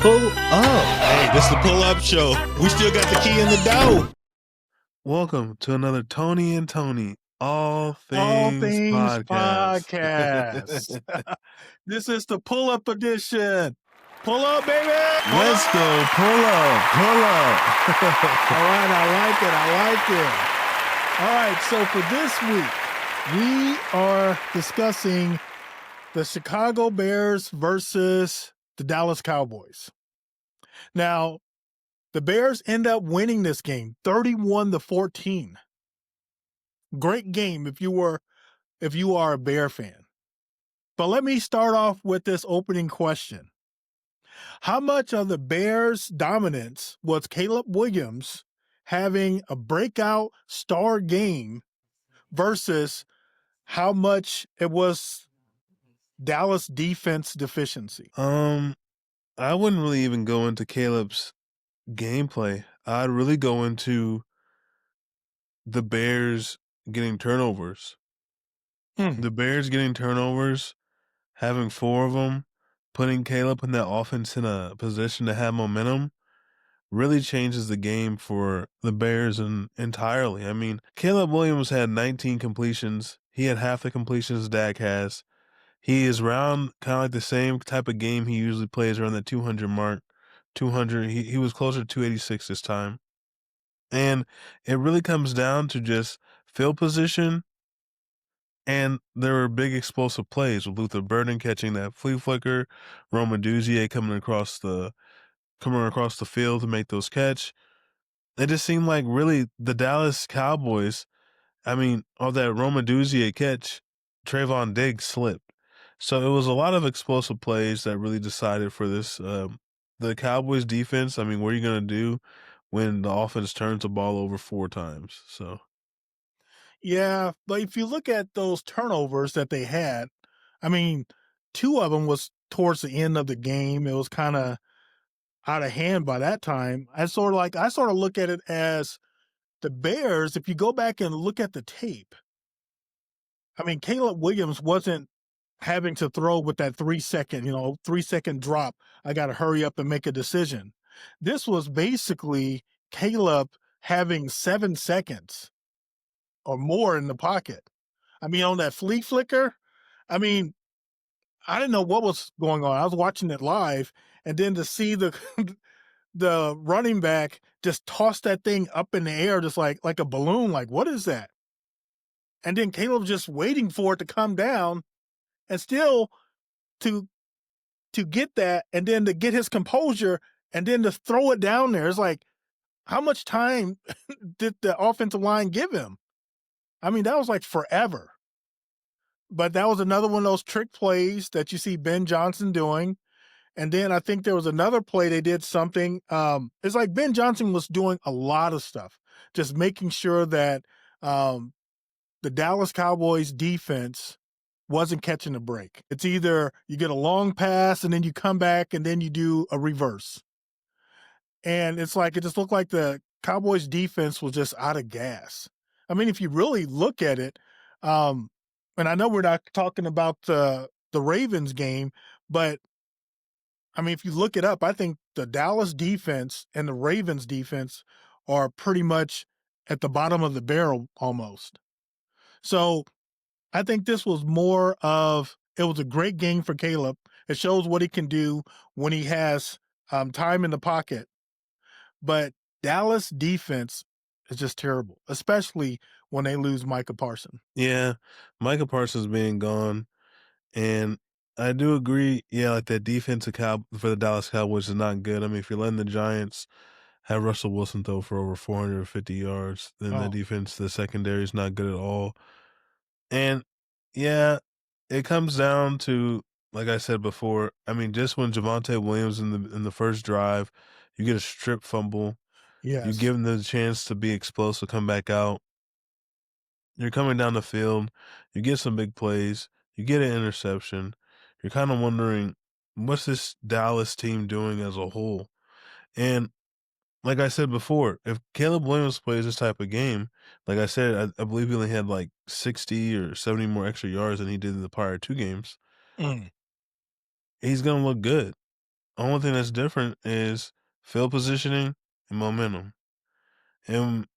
Pull up. Hey, this is the pull-up show. We still got the key in the door. Welcome to another Tony and Tony All All Things Things Podcast. Podcast. This is the pull up edition. Pull up, baby. Let's go. Pull up. All right, I like it. All right, so for this week, we are discussing the Chicago Bears versus the Dallas Cowboys. Now, the Bears end up winning this game 31-14. Great game if you are a Bear fan. But let me start off with this opening question. How much of the Bears' dominance was Caleb Williams having a breakout star game versus how much it was Dallas defense deficiency? I wouldn't really even go into Caleb's gameplay. I'd really go into the Bears getting turnovers. The Bears getting turnovers, having 4 of them, putting Caleb in that offense in a position to have momentum really changes the game for the Bears entirely. I mean, Caleb Williams had 19 completions. He had half the completions Dak has. He is around kind of like the same type of game he usually plays around the 200 mark. 200. He was closer to 286 this time. And it really comes down to just field position. And there were big explosive plays with Luther Burden catching that flea flicker, Roma Duzier coming across the field to make those catch. It just seemed like really the Dallas Cowboys, I mean, on that Roma Duzier catch, Trayvon Diggs slipped. So it was a lot of explosive plays that really decided for this. The Cowboys defense, I mean, what are you going to do when the offense turns the ball over 4 times? So, Yeah, but if you look at those turnovers that they had, I mean, 2 of them was towards the end of the game. It was kind of out of hand by that time. I sort of look at it as the Bears. If you go back and look at the tape, I mean, Caleb Williams wasn't having to throw with that 3-second, 3-second drop. I got to hurry up and make a decision. This was basically Caleb having 7 seconds or more in the pocket. I mean, on that flea flicker, I mean, I didn't know what was going on. I was watching it live, and then to see the the running back just toss that thing up in the air, just like a balloon, like what is that? And then Caleb just waiting for it to come down, and still to get that, and then to get his composure, and then to throw it down there. It's like, how much time did the offensive line give him? I mean, that was like forever. But that was another one of those trick plays that you see Ben Johnson doing. And then I think there was another play they did something. It's like Ben Johnson was doing a lot of stuff, just making sure that the Dallas Cowboys defense wasn't catching a break. It's either you get a long pass and then you come back and then you do a reverse. And it's like, it just looked like the Cowboys defense was just out of gas. I mean, if you really look at it, and I know we're not talking about the Ravens game, but I mean, if you look it up, I think the Dallas defense and the Ravens defense are pretty much at the bottom of the barrel almost. So I think this was more of, it was a great game for Caleb. It shows what he can do when he has time in the pocket. But Dallas defense is just terrible, especially when they lose Micah Parsons. yeah, Micah Parsons being gone. And I do agree, yeah, like that defense for the Dallas Cowboys is not good. I mean, if you're letting the Giants have Russell Wilson throw for over 450 yards, then the defense, the secondary is not good at all. And yeah, it comes down to, like I said before, I mean, just when Javonte Williams in the first drive, you get a strip fumble, Yes. you give him the chance to be explosive, come back out. You're coming down the field, you get some big plays, you get an interception. You're kind of wondering, what's this Dallas team doing as a whole? And like I said before, if Caleb Williams plays this type of game, like I said, I believe he only had like 60 or 70 more extra yards than he did in the prior 2 games. Mm. He's going to look good. Only thing that's different is field positioning and momentum. And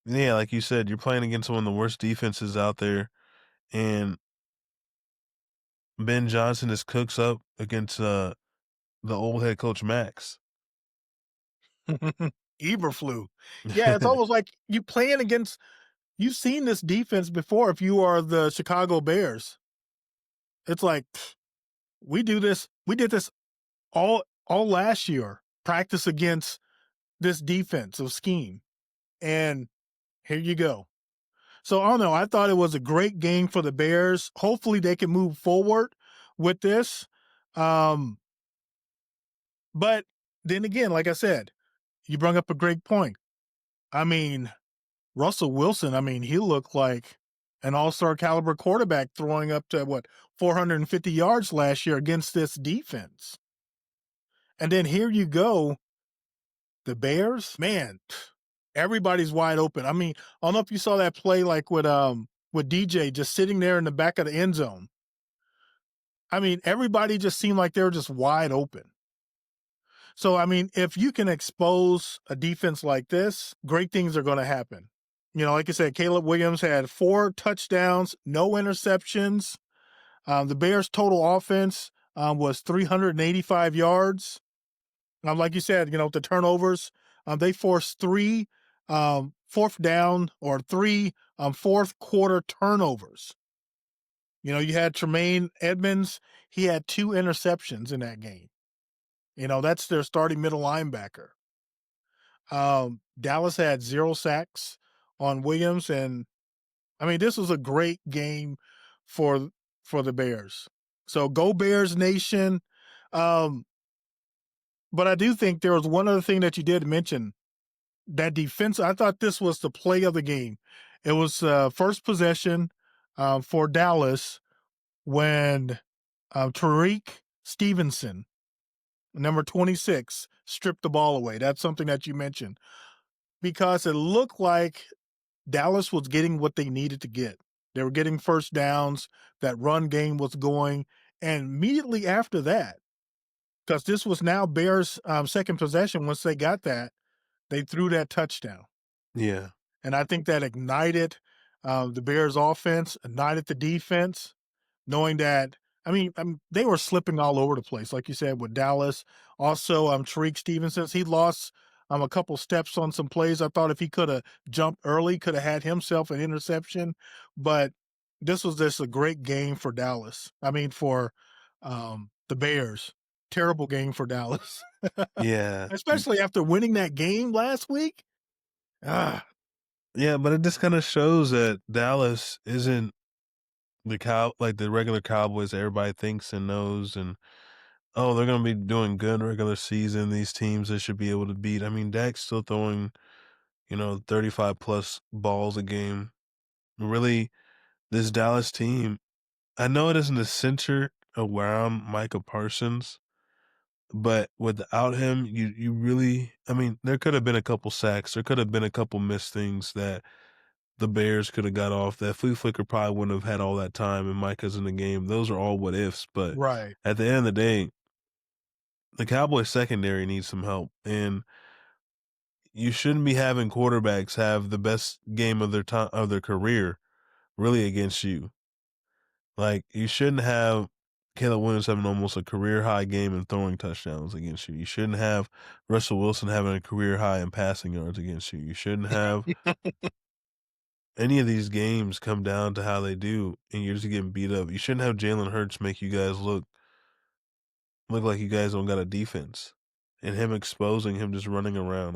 yeah, like you said, you're playing against one of the worst defenses out there, and Ben Johnson just cooks up against the old head coach Max. Eberflus. Yeah, it's almost like you playing against. You've seen this defense before. If you are the Chicago Bears, it's like we do this. We did this all last year. Practice against this defensive scheme, and here you go. So I don't know. I thought it was a great game for the Bears. Hopefully, they can move forward with this. Um, but then again, like I said, you brought up a great point. I mean, Russell Wilson, I mean, he looked like an all-star caliber quarterback throwing up to what 450 yards last year against this defense. And then here you go, the Bears, man, everybody's wide open. I mean, I don't know if you saw that play like with DJ just sitting there in the back of the end zone. I mean, everybody just seemed like they were just wide open. So, I mean, if you can expose a defense like this, great things are going to happen. You know, like I said, Caleb Williams had 4 touchdowns, no interceptions. The Bears' total offense was 385 yards. Like you said, you know, the turnovers, they forced 3 fourth down or 3 fourth quarter turnovers. You know, you had Tremaine Edmonds. He had 2 interceptions in that game. You know, that's their starting middle linebacker. Dallas had 0 sacks on Williams, and I mean, this was a great game for the Bears. So go Bears Nation. Um, but I do think there was one other thing that you did mention, that defense. I thought this was the play of the game. It was first possession for Dallas when Tariq Stevenson, number 26, stripped the ball away. That's something that you mentioned because it looked like Dallas was getting what they needed to get. They were getting first downs. That run game was going. And immediately after that, because this was now Bears' second possession, once they got that, they threw that touchdown. Yeah. And I think that ignited the Bears' offense, ignited the defense, knowing that, they were slipping all over the place, like you said, with Dallas. Also, Tariq Stevenson, he lost a couple steps on some plays. I thought if he could have jumped early, could have had himself an interception. But this was just a great game for Dallas. For the Bears. Terrible game for Dallas, Yeah. especially after winning that game last week. Ah, Yeah, but it just kinda shows that Dallas isn't like the regular Cowboys that everybody thinks and knows, and, "Oh, they're gonna be doing good regular season, these teams they should be able to beat." I mean, Dak's still throwing, 35 plus balls a game. Really, this Dallas team, I know it isn't the center around Micah Parsons, but without him, you really, there could have been a couple sacks, there could have been a couple missed things that the Bears could have got off, that flea flicker probably wouldn't have had all that time and Micah's in the game. Those are all what ifs, but right. at the end of the day, the Cowboys secondary needs some help, and you shouldn't be having quarterbacks have the best game of their career really against you. Like, you shouldn't have Caleb Williams having almost a career high game in throwing touchdowns against you. You shouldn't have Russell Wilson having a career high in passing yards against you. You shouldn't have any of these games come down to how they do, and you're just getting beat up. You shouldn't have Jalen Hurts make you guys look like you guys don't got a defense, and him exposing him just running around.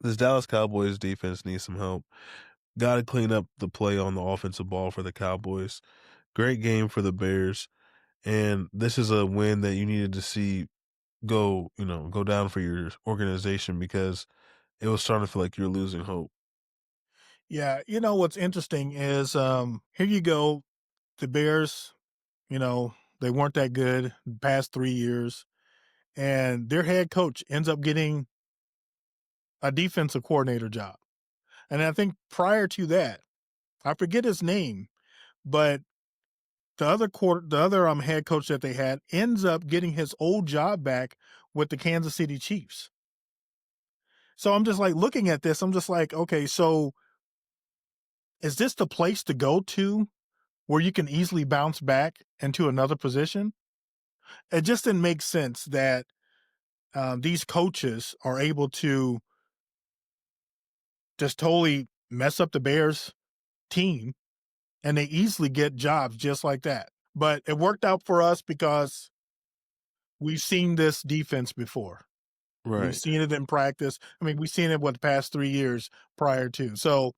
This Dallas Cowboys defense needs some help. Got to clean up the play on the offensive ball for the Cowboys. Great game for the Bears, and this is a win that you needed to see go down for your organization because it was starting to feel like you're losing hope. Yeah, what's interesting is here you go, the Bears, they weren't that good the past 3 years, and their head coach ends up getting a defensive coordinator job. And I think prior to that, I forget his name, but the other head coach that they had ends up getting his old job back with the Kansas City Chiefs. So I'm just like looking at this, I'm just like, okay, so is this the place to go to where you can easily bounce back into another position? It just didn't make sense that these coaches are able to just totally mess up the Bears team and they easily get jobs just like that. But it worked out for us because we've seen this defense before. We've Right. seen it in practice. I mean, we've seen it what the past 3 years prior to. So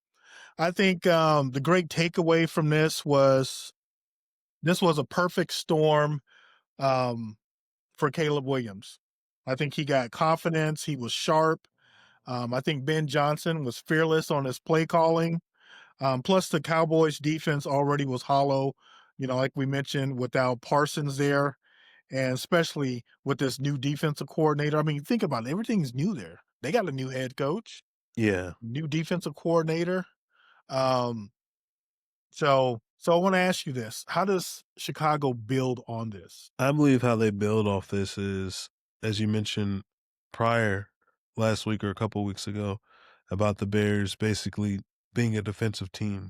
I think the great takeaway from this was a perfect storm um, for Caleb Williams. I think he got confidence. He was sharp. I think Ben Johnson was fearless on his play calling. Plus, the Cowboys defense already was hollow, like we mentioned, without Parsons there, and especially with this new defensive coordinator. I mean, think about it. Everything's new there. They got a new head coach, Yeah. new defensive coordinator. Um, so I want to ask you this: how does Chicago build on this? I believe how they build off this is, as you mentioned prior last week or a couple weeks ago, about the Bears basically being a defensive team.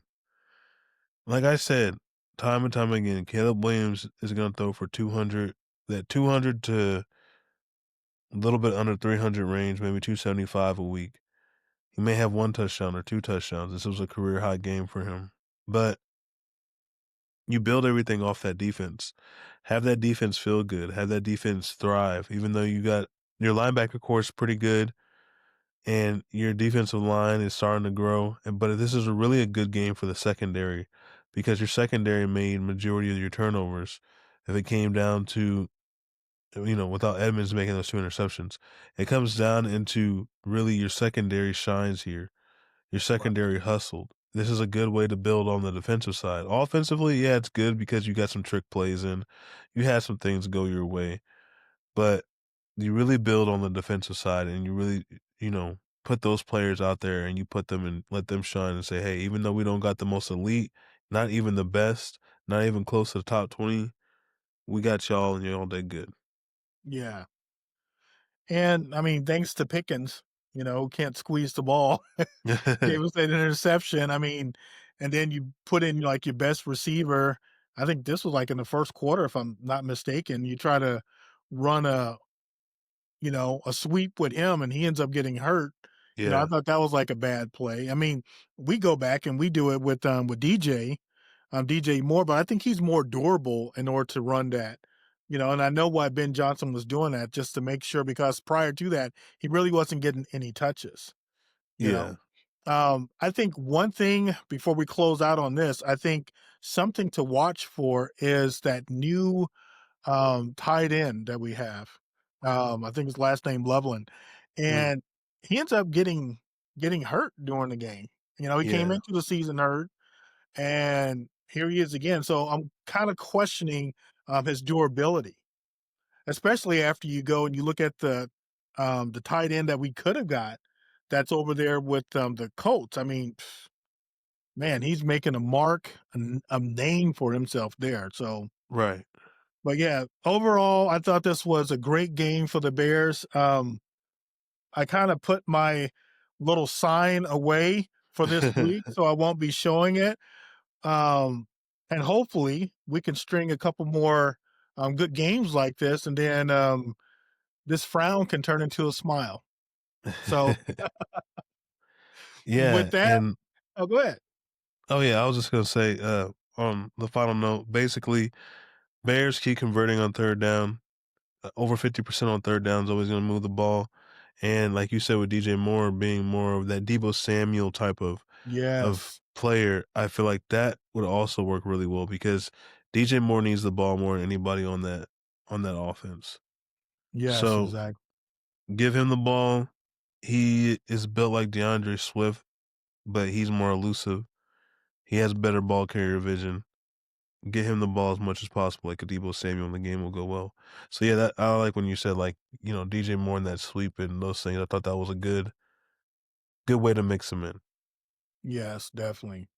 Like I said, time and time again, Caleb Williams is going to throw for 200, that 200 to a little bit under 300 range, maybe 275 a week. He may have one touchdown or two touchdowns. This was a career high game for him. But you build everything off that defense. Have that defense feel good. Have that defense thrive, even though you got your linebacker core is pretty good and your defensive line is starting to grow. But this is really a good game for the secondary because your secondary made majority of your turnovers. If it came down to, without Edmonds making those two interceptions, it comes down into really your secondary shines here. Your Right. secondary hustled. This is a good way to build on the defensive side. Offensively, yeah, it's good because you got some trick plays in. You had some things go your way, but you really build on the defensive side and you really, put those players out there and you put them and let them shine and say, hey, even though we don't got the most elite, not even the best, not even close to the top 20, we got y'all and y'all did good. Yeah. And I mean, thanks to Pickens, can't squeeze the ball. Gave us that interception. I mean, and then you put in like your best receiver. I think this was like in the first quarter, if I'm not mistaken. You try to run a sweep with him and he ends up getting hurt. I Yeah, thought that was like a bad play. I mean, we go back and we do it with DJ, DJ Moore, but I think he's more durable in order to run that. And I know why Ben Johnson was doing that just to make sure because prior to that, he really wasn't getting any touches, you know. yeah, I think one thing before we close out on this, I think something to watch for is that new tight end that we have. I think his last name Loveland, mm, and he ends up getting hurt during the game. He came yeah, into the season hurt, and here he is again. So I'm kind of questioning his durability, especially after you go and you look at the tight end that we could have got that's over there with the Colts. I mean, man, he's making a mark, a name for himself there. So right. but yeah, overall, I thought this was a great game for the Bears. I kind of put my little sign away for this week, so I won't be showing it. Um, and hopefully, we can string a couple more good games like this, and then this frown can turn into a smile. So, with Yeah, that, and oh, go ahead. oh yeah, I was just gonna say, on the final note, basically, Bears keep converting on third down. Over 50% on third down is always gonna move the ball. And like you said, with DJ Moore being more of that Debo Samuel type of Yes, player, I feel like that would also work really well because DJ Moore needs the ball more than anybody on that offense. yes, So exactly. give him the ball. He is built like DeAndre Swift, but he's more elusive. He has better ball carrier vision. Get him the ball as much as possible, like a Debo Samuel, and the game will go well. So yeah, that I like when you said like, DJ Moore and that sweep and those things. I thought that was a good way to mix him in. Yes, definitely.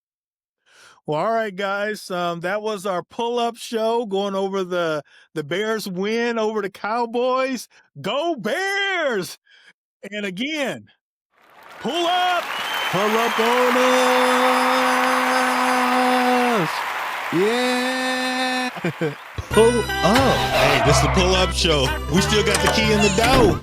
Well, all right, guys. That was our pull-up show going over the Bears win over the Cowboys. Go Bears! And again, pull up. Pull up on us! Yeah! Pull up. Hey, this is the pull up show. We still got the key in the door.